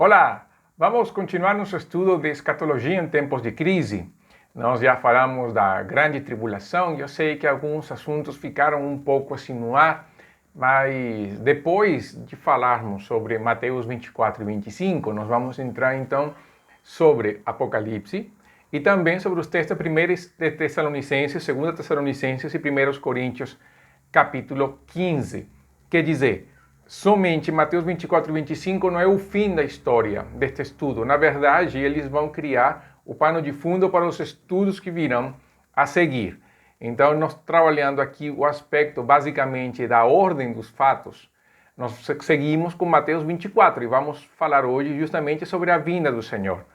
Olá, vamos continuar nosso estudo de escatologia em tempos de crise. Nós já falamos da grande tribulação e eu sei que alguns assuntos ficaram um pouco assim no ar, mas depois de falarmos sobre Mateus 24 e 25, nós vamos entrar então sobre Apocalipse e também sobre os textos 1 de Tessalonicenses, 2 Tessalonicenses e 1 Coríntios, capítulo 15. Quer dizer, somente Mateus 24 e 25 não é o fim da história deste estudo. Na verdade, eles vão criar o pano de fundo para os estudos que virão a seguir. Então, nós trabalhando aqui o aspecto basicamente da ordem dos fatos, nós seguimos com Mateus 24 e vamos falar hoje justamente sobre a vinda do Senhor.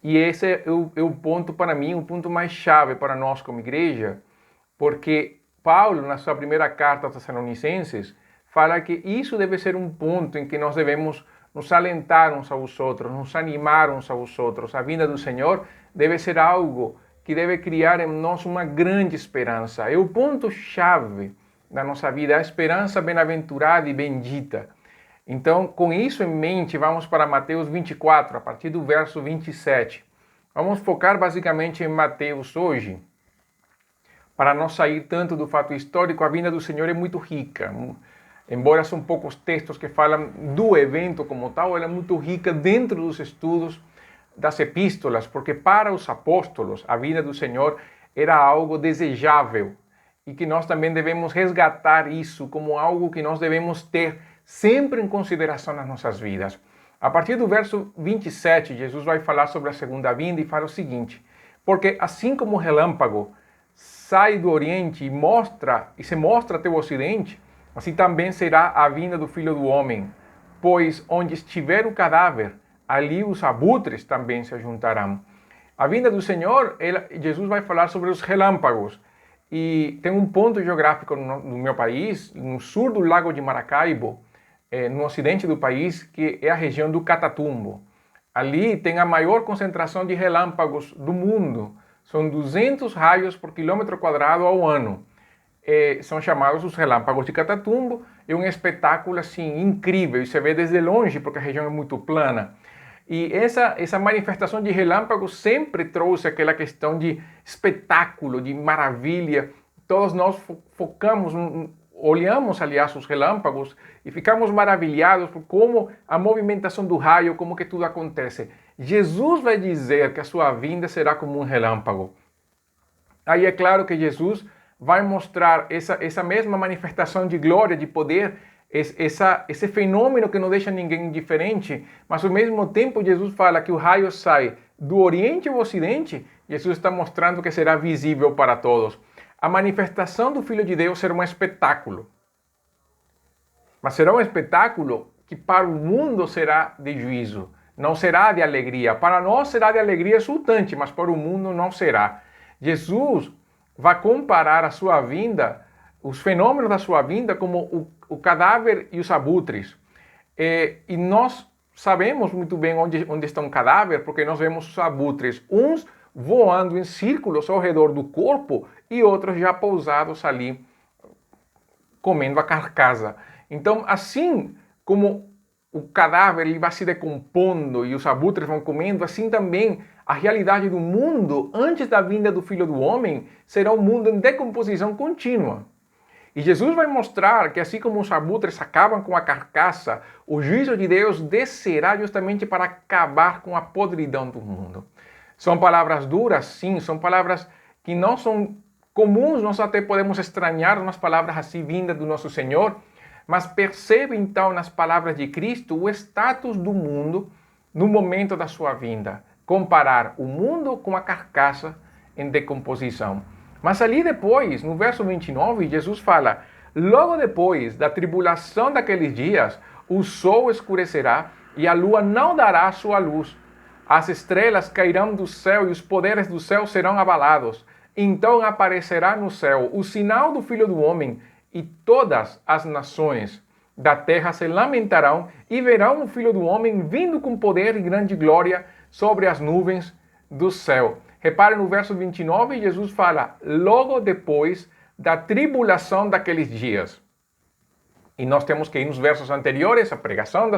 E esse é o ponto para mim, o ponto mais chave para nós como igreja, porque Paulo, na sua primeira carta aos Tessalonicenses, fala que isso deve ser um ponto em que nós devemos nos alentar uns aos outros, nos animar uns aos outros. A vinda do Senhor deve ser algo que deve criar em nós uma grande esperança. É o ponto-chave da nossa vida, a esperança bem-aventurada e bendita. Então, com isso em mente, vamos para Mateus 24, a partir do verso 27. Vamos focar basicamente em Mateus hoje, para não sair tanto do fato histórico. A vinda do Senhor é muito rica. Embora são poucos textos que falam do evento como tal, ela é muito rica dentro dos estudos das epístolas, porque para os apóstolos a vinda do Senhor era algo desejável e que nós também devemos resgatar isso como algo que nós devemos ter sempre em consideração nas nossas vidas. A partir do verso 27, Jesus vai falar sobre a segunda vinda e fala o seguinte: porque assim como o relâmpago sai do Oriente e se mostra até o Ocidente, assim também será a vinda do Filho do Homem, pois onde estiver o cadáver, ali os abutres também se juntarão. A vinda do Senhor, Jesus vai falar sobre os relâmpagos. E tem um ponto geográfico no meu país, no sul do Lago de Maracaibo, no ocidente do país, que é a região do Catatumbo. Ali tem a maior concentração de relâmpagos do mundo. São 200 raios por quilômetro quadrado ao ano. São chamados os relâmpagos de Catatumbo. É um espetáculo assim incrível, e se vê desde longe porque a região é muito plana. E essa manifestação de relâmpagos sempre trouxe aquela questão de espetáculo, de maravilha. Todos nós olhamos, aliás, os relâmpagos e ficamos maravilhados por como a movimentação do raio, como que tudo acontece. Jesus vai dizer que a sua vinda será como um relâmpago. Aí é claro que Jesus vai mostrar essa mesma manifestação de glória, de poder, esse fenômeno que não deixa ninguém indiferente, mas ao mesmo tempo Jesus fala que o raio sai do Oriente ao Ocidente. Jesus está mostrando que será visível para todos. A manifestação do Filho de Deus será um espetáculo, mas será um espetáculo que para o mundo será de juízo, não será de alegria. Para nós será de alegria exultante, mas para o mundo não será. Jesus vai comparar a sua vinda, os fenômenos da sua vinda, como o cadáver e os abutres. E nós sabemos muito bem onde está um cadáver, porque nós vemos os abutres, uns voando em círculos ao redor do corpo e outros já pousados ali, comendo a carcaça. Então, assim como o cadáver ele vai se decompondo e os abutres vão comendo, assim também a realidade do mundo antes da vinda do Filho do Homem será um mundo em decomposição contínua. E Jesus vai mostrar que assim como os abutres acabam com a carcaça, o juízo de Deus descerá justamente para acabar com a podridão do mundo. São palavras duras, sim, são palavras que não são comuns, nós até podemos estranhar umas palavras assim vindas do nosso Senhor, mas percebe então nas palavras de Cristo o status do mundo no momento da sua vinda. Comparar o mundo com a carcaça em decomposição. Mas ali depois, no verso 29, Jesus fala: logo depois da tribulação daqueles dias, o sol escurecerá e a lua não dará sua luz. As estrelas cairão do céu e os poderes do céu serão abalados. Então aparecerá no céu o sinal do Filho do Homem, e todas as nações da terra se lamentarão e verão o Filho do Homem vindo com poder e grande glória sobre as nuvens do céu. Repare no verso 29, Jesus fala, logo depois da tribulação daqueles dias. E nós temos que ir nos versos anteriores, a pregação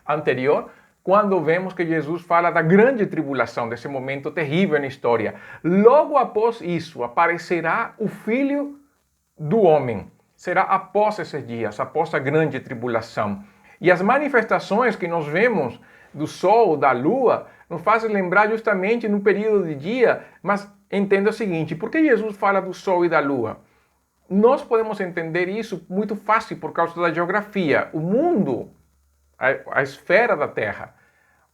anterior, quando vemos que Jesus fala da grande tribulação, desse momento terrível na história. Logo após isso, aparecerá o Filho do Homem. Será após esses dias, após a grande tribulação. E as manifestações que nós vemos do sol, da lua, nos fazem lembrar justamente no período de dia, mas entenda o seguinte, por que Jesus fala do sol e da lua? Nós podemos entender isso muito fácil por causa da geografia. O mundo, a esfera da Terra,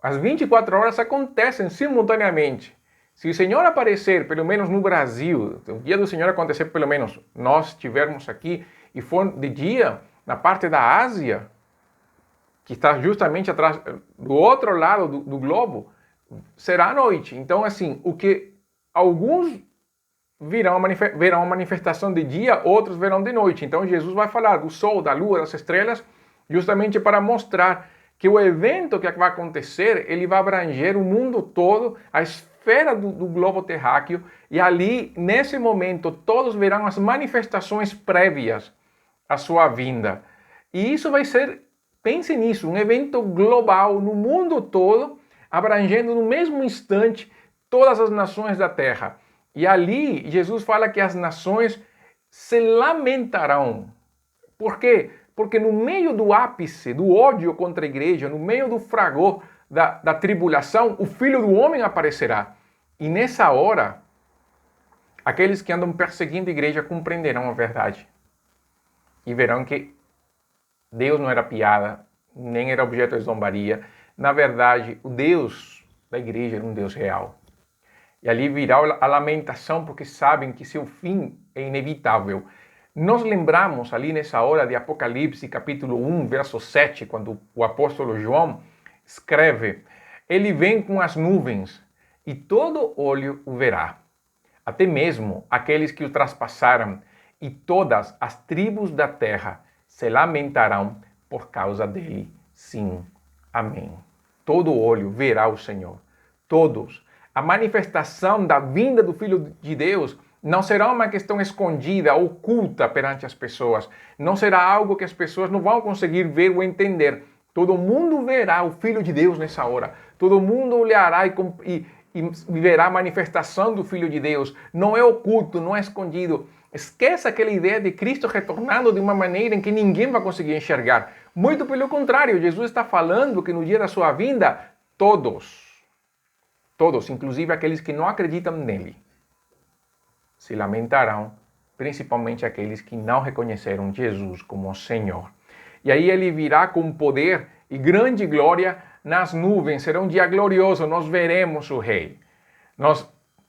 as 24 horas acontecem simultaneamente. Se o Senhor aparecer, pelo menos no Brasil, o dia do Senhor acontecer, pelo menos nós estivermos aqui, e for de dia, na parte da Ásia, que está justamente atrás, do outro lado do globo, será à noite. Então, assim, o que alguns verão a manifestação de dia, outros verão de noite. Então, Jesus vai falar do sol, da lua, das estrelas, justamente para mostrar que o evento que vai acontecer, ele vai abranger o mundo todo, a esfera do globo terráqueo, e ali, nesse momento, todos verão as manifestações prévias à sua vinda. E isso vai ser, pense nisso, um evento global no mundo todo, abrangendo no mesmo instante todas as nações da terra. E ali, Jesus fala que as nações se lamentarão. Por quê? Porque no meio do ápice do ódio contra a igreja, no meio do fragor da tribulação, o Filho do Homem aparecerá. E nessa hora, aqueles que andam perseguindo a igreja compreenderão a verdade. E verão que Deus não era piada, nem era objeto de zombaria. Na verdade, o Deus da igreja era um Deus real. E ali virá a lamentação, porque sabem que seu fim é inevitável. Nós lembramos ali nessa hora de Apocalipse, capítulo 1, verso 7, quando o apóstolo João escreve: ele vem com as nuvens e todo olho o verá, até mesmo aqueles que o traspassaram, e todas as tribos da terra se lamentarão por causa dele. Sim, amém. Todo olho verá o Senhor, todos. A manifestação da vinda do Filho de Deus não será uma questão escondida, oculta perante as pessoas. Não será algo que as pessoas não vão conseguir ver ou entender. Todo mundo verá o Filho de Deus nessa hora. Todo mundo olhará e verá a manifestação do Filho de Deus. Não é oculto, não é escondido. Esqueça aquela ideia de Cristo retornando de uma maneira em que ninguém vai conseguir enxergar. Muito pelo contrário, Jesus está falando que no dia da sua vinda, todos, inclusive aqueles que não acreditam nele, se lamentarão, principalmente aqueles que não reconheceram Jesus como o Senhor. E aí ele virá com poder e grande glória nas nuvens. Será um dia glorioso, nós veremos o Rei. Nós,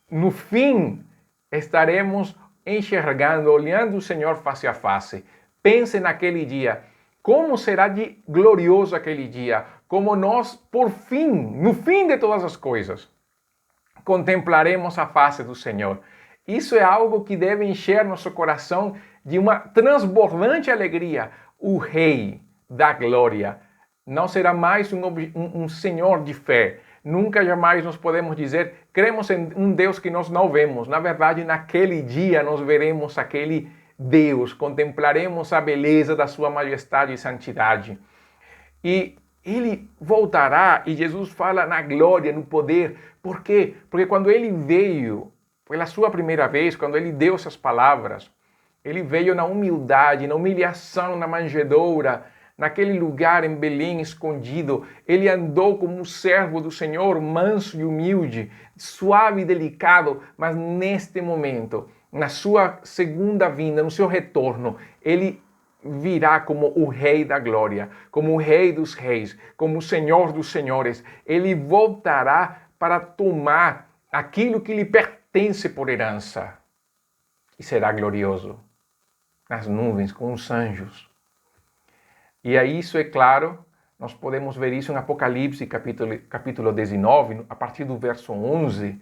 no fim, estaremos enxergando, olhando o Senhor face a face. Pense naquele dia. Como será de glorioso aquele dia? Como nós, por fim, no fim de todas as coisas, contemplaremos a face do Senhor. Isso é algo que deve encher nosso coração de uma transbordante alegria. O Rei da Glória não será mais um Senhor de fé. Nunca jamais nós podemos dizer, cremos em um Deus que nós não vemos. Na verdade, naquele dia nós veremos aquele Deus, contemplaremos a beleza da sua majestade e santidade. E ele voltará, e Jesus fala na glória, no poder. Por quê? Porque quando ele veio, pela sua primeira vez, quando ele deu essas palavras, ele veio na humildade, na humilhação, na manjedoura, naquele lugar em Belém escondido. Ele andou como um servo do Senhor, manso e humilde, suave e delicado, mas neste momento, na sua segunda vinda, no seu retorno, ele virá como o Rei da Glória, como o Rei dos Reis, como o Senhor dos Senhores. Ele voltará para tomar aquilo que lhe pertence por herança. E será glorioso nas nuvens com os anjos. E aí isso é claro, nós podemos ver isso em Apocalipse capítulo 19, a partir do verso 11,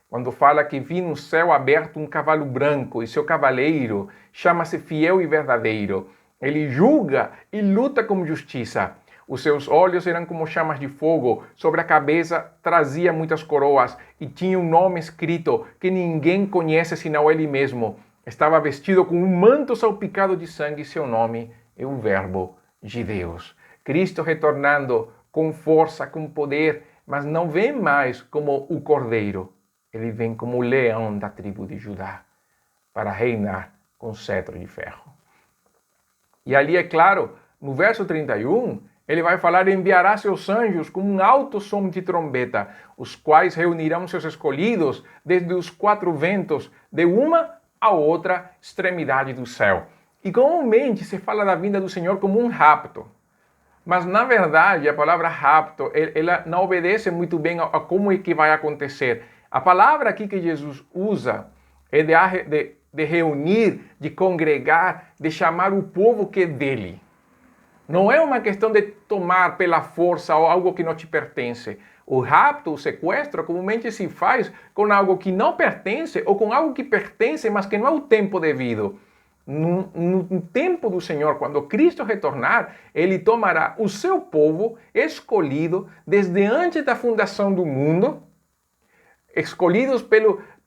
quando fala que vi no céu aberto um cavalo branco e seu cavaleiro chama-se Fiel e Verdadeiro. Ele julga e luta com justiça. Os seus olhos eram como chamas de fogo, sobre a cabeça trazia muitas coroas e tinha um nome escrito que ninguém conhece senão ele mesmo. Estava vestido com um manto salpicado de sangue e seu nome é o Verbo de Deus. Cristo retornando com força, com poder, mas não vem mais como o cordeiro. Ele vem como o leão da tribo de Judá, para reinar com cetro de ferro. E ali, é claro, no verso 31, ele vai falar: enviará seus anjos com um alto som de trombeta, os quais reunirão seus escolhidos desde os quatro ventos, de uma a outra extremidade do céu. E comumente se fala da vinda do Senhor como um rapto. Mas, na verdade, a palavra rapto, ela não obedece muito bem a como é que vai acontecer. A palavra aqui que Jesus usa é de reunir, de congregar, de chamar o povo que é dele. Não é uma questão de tomar pela força ou algo que não te pertence. O rapto, o sequestro, comumente se faz com algo que não pertence ou com algo que pertence, mas que não é o tempo devido. No tempo do Senhor, quando Cristo retornar, Ele tomará o seu povo escolhido desde antes da fundação do mundo, escolhidos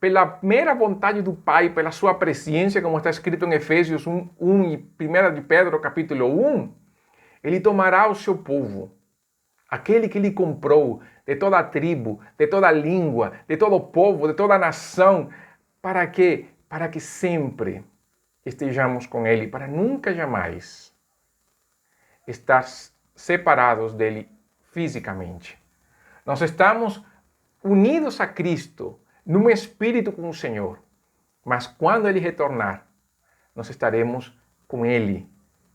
pela mera vontade do Pai, pela sua presciência, como está escrito em Efésios 1 e 1 de Pedro, capítulo 1, Ele tomará o seu povo, aquele que Ele comprou, de toda a tribo, de toda a língua, de todo o povo, de toda a nação, para que sempre estejamos com Ele, para nunca jamais estar separados dele fisicamente. Nós estamos unidos a Cristo, num espírito com o Senhor, mas quando Ele retornar, nós estaremos com Ele,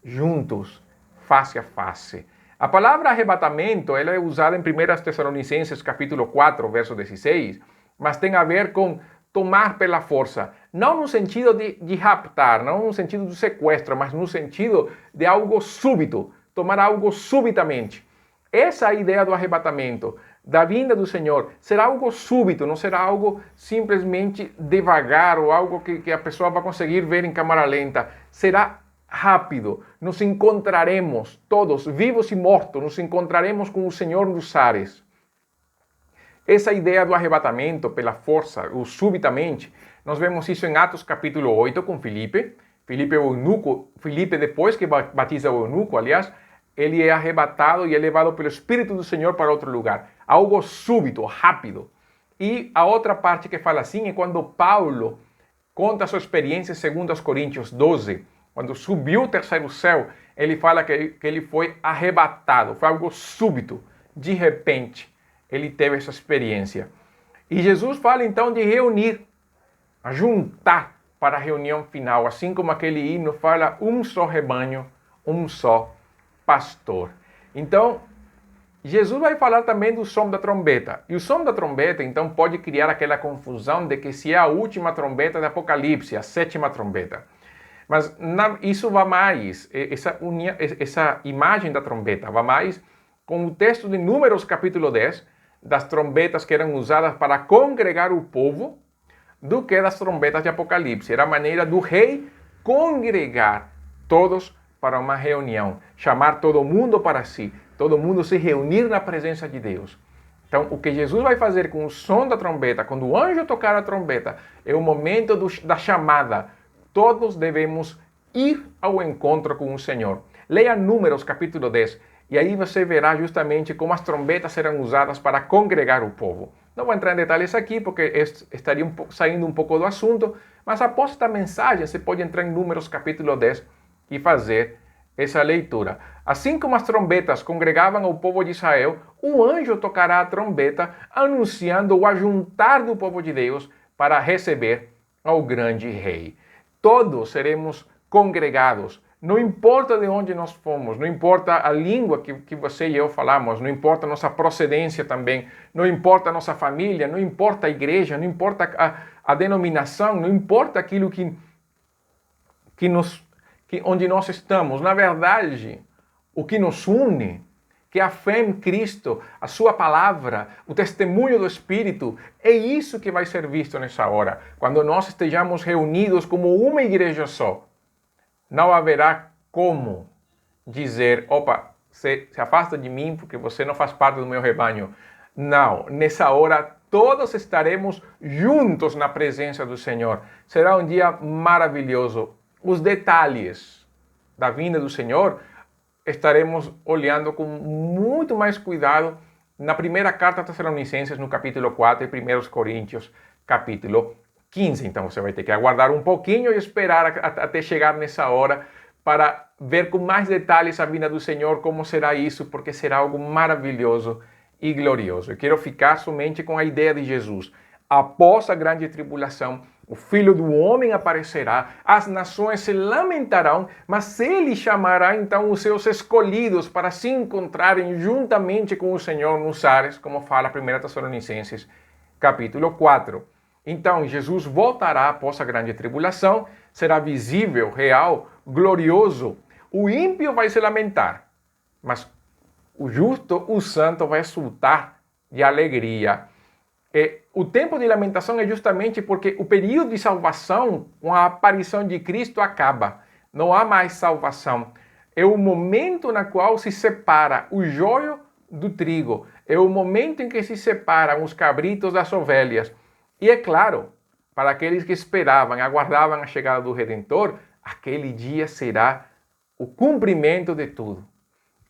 juntos, face a face. A palavra arrebatamento, ela é usada em 1 Tessalonicenses capítulo 4, verso 16, mas tem a ver com tomar pela força, não no sentido de raptar, não no sentido do sequestro, mas no sentido de algo súbito, tomar algo subitamente. Essa é a ideia do arrebatamento, da vinda do Senhor. Será algo súbito, não será algo simplesmente devagar ou algo que a pessoa vai conseguir ver em câmera lenta. Será rápido. Nos encontraremos todos, vivos e mortos, nos encontraremos com o Senhor dos ares. Essa ideia do arrebatamento pela força, ou subitamente, nós vemos isso em Atos capítulo 8 com Filipe. Filipe, depois que batiza o eunuco, aliás, ele é arrebatado e é levado pelo Espírito do Senhor para outro lugar. Algo súbito, rápido. E a outra parte que fala assim é quando Paulo conta a sua experiência segundo aos Coríntios 12. Quando subiu o terceiro céu, ele fala que ele foi arrebatado. Foi algo súbito, de repente. Ele teve essa experiência. E Jesus fala então de reunir, a juntar para a reunião final. Assim como aquele hino fala, um só rebanho, um só pastor. Então, Jesus vai falar também do som da trombeta. E o som da trombeta, então, pode criar aquela confusão de que se é a última trombeta do Apocalipse, a sétima trombeta. Mas isso vai mais, essa imagem da trombeta vai mais com o texto de Números capítulo 10, das trombetas que eram usadas para congregar o povo, do que das trombetas de Apocalipse. Era a maneira do rei congregar todos para uma reunião, chamar todo mundo para si, todo mundo se reunir na presença de Deus. Então, o que Jesus vai fazer com o som da trombeta, quando o anjo tocar a trombeta, é o momento da chamada. Todos devemos ir ao encontro com o Senhor. Leia Números capítulo 10, e aí você verá justamente como as trombetas serão usadas para congregar o povo. Não vou entrar em detalhes aqui, porque estaria saindo um pouco do assunto, mas após esta mensagem, você pode entrar em Números capítulo 10 e fazer essa leitura. Assim como as trombetas congregavam o povo de Israel, o anjo tocará a trombeta, anunciando o ajuntar do povo de Deus para receber ao grande rei. Todos seremos congregados. Não importa de onde nós fomos, não importa a língua que você e eu falamos, não importa a nossa procedência também, não importa a nossa família, não importa a igreja, não importa a denominação, não importa aquilo onde nós estamos. Na verdade, o que nos une, que é a fé em Cristo, a sua palavra, o testemunho do Espírito, é isso que vai ser visto nessa hora. Quando nós estejamos reunidos como uma igreja só, não haverá como dizer, opa, se afasta de mim porque você não faz parte do meu rebanho. Não, nessa hora todos estaremos juntos na presença do Senhor. Será um dia maravilhoso. Os detalhes da vinda do Senhor estaremos olhando com muito mais cuidado na primeira carta a Tessalonicenses, no capítulo 4, e 1 Coríntios, capítulo 15. Então você vai ter que aguardar um pouquinho e esperar até chegar nessa hora para ver com mais detalhes a vinda do Senhor, como será isso, porque será algo maravilhoso e glorioso. Eu quero ficar somente com a ideia de Jesus. Após a grande tribulação, o Filho do Homem aparecerá, as nações se lamentarão, mas ele chamará então os seus escolhidos para se encontrarem juntamente com o Senhor nos ares, como fala 1 Tessalonicenses, capítulo 4. Então, Jesus voltará após a grande tribulação, será visível, real, glorioso. O ímpio vai se lamentar, mas o justo, o santo, vai exultar de alegria. O tempo de lamentação é justamente porque o período de salvação, com a aparição de Cristo, acaba. Não há mais salvação. É o momento na qual se separa o joio do trigo. É o momento em que se separam os cabritos das ovelhas. E é claro, para aqueles que esperavam, aguardavam a chegada do Redentor, aquele dia será o cumprimento de tudo.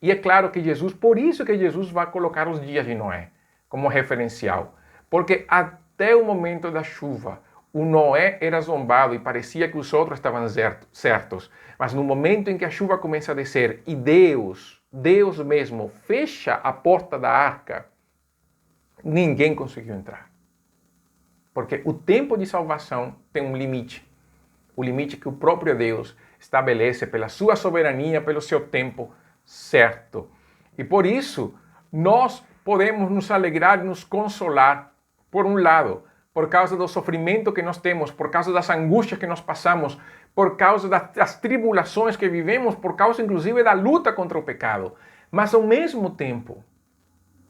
E é claro que Jesus, por isso que Jesus vai colocar os dias de Noé como referencial. Porque até o momento da chuva, o Noé era zombado e parecia que os outros estavam certos. Mas no momento em que a chuva começa a descer e Deus mesmo, fecha a porta da arca, ninguém conseguiu entrar. Porque o tempo de salvação tem um limite. O limite que o próprio Deus estabelece pela sua soberania, pelo seu tempo certo. E por isso, nós podemos nos alegrar e nos consolar, por um lado, por causa do sofrimento que nós temos, por causa das angústias que nós passamos, por causa das tribulações que vivemos, por causa inclusive da luta contra o pecado. Mas ao mesmo tempo,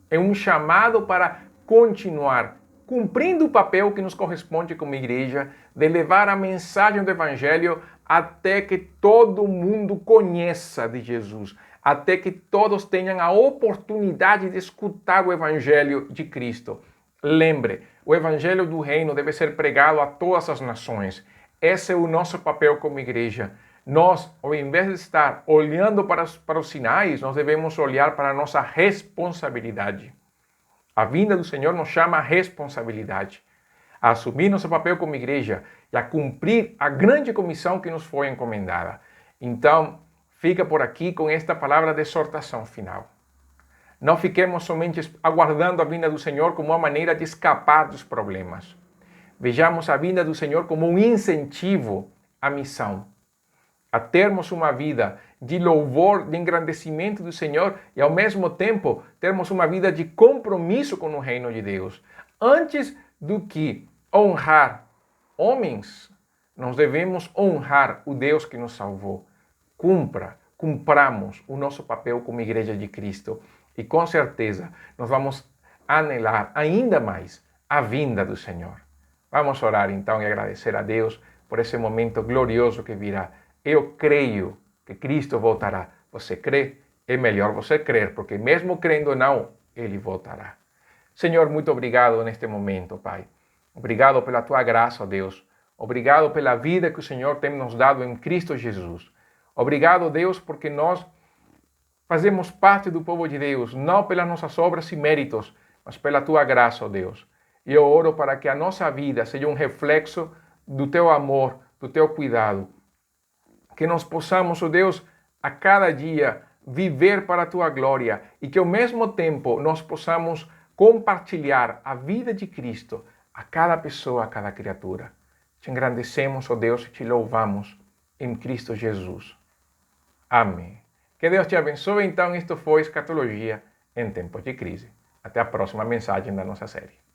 é um chamado para continuar cumprindo o papel que nos corresponde como igreja, de levar a mensagem do Evangelho até que todo mundo conheça de Jesus, até que todos tenham a oportunidade de escutar o Evangelho de Cristo. Lembre, o Evangelho do Reino deve ser pregado a todas as nações. Esse é o nosso papel como igreja. Nós, ao invés de estar olhando para os sinais, nós devemos olhar para a nossa responsabilidade. A vinda do Senhor nos chama a responsabilidade, a assumir nosso papel como igreja e a cumprir a grande comissão que nos foi encomendada. Então, fica por aqui com esta palavra de exortação final. Não fiquemos somente aguardando a vinda do Senhor como uma maneira de escapar dos problemas. Vejamos a vinda do Senhor como um incentivo à missão, a termos uma vida de louvor, de engrandecimento do Senhor e, ao mesmo tempo, termos uma vida de compromisso com o reino de Deus. Antes do que honrar homens, nós devemos honrar o Deus que nos salvou. Cumpramos o nosso papel como Igreja de Cristo e, com certeza, nós vamos anelar ainda mais a vinda do Senhor. Vamos orar, então, e agradecer a Deus por esse momento glorioso que virá. Eu creio que Cristo voltará. Você crê? É melhor você crer, porque mesmo crendo ou não, Ele voltará. Senhor, muito obrigado neste momento, Pai. Obrigado pela Tua graça, Deus. Obrigado pela vida que o Senhor tem nos dado em Cristo Jesus. Obrigado, Deus, porque nós fazemos parte do povo de Deus, não pelas nossas obras e méritos, mas pela Tua graça, Deus. E eu oro para que a nossa vida seja um reflexo do Teu amor, do Teu cuidado. Que nós possamos, ó Deus, a cada dia viver para a Tua glória e que ao mesmo tempo nós possamos compartilhar a vida de Cristo a cada pessoa, a cada criatura. Te engrandecemos, ó Deus, e te louvamos em Cristo Jesus. Amém. Que Deus te abençoe. Então, isto foi Escatologia em Tempos de Crise. Até a próxima mensagem da nossa série.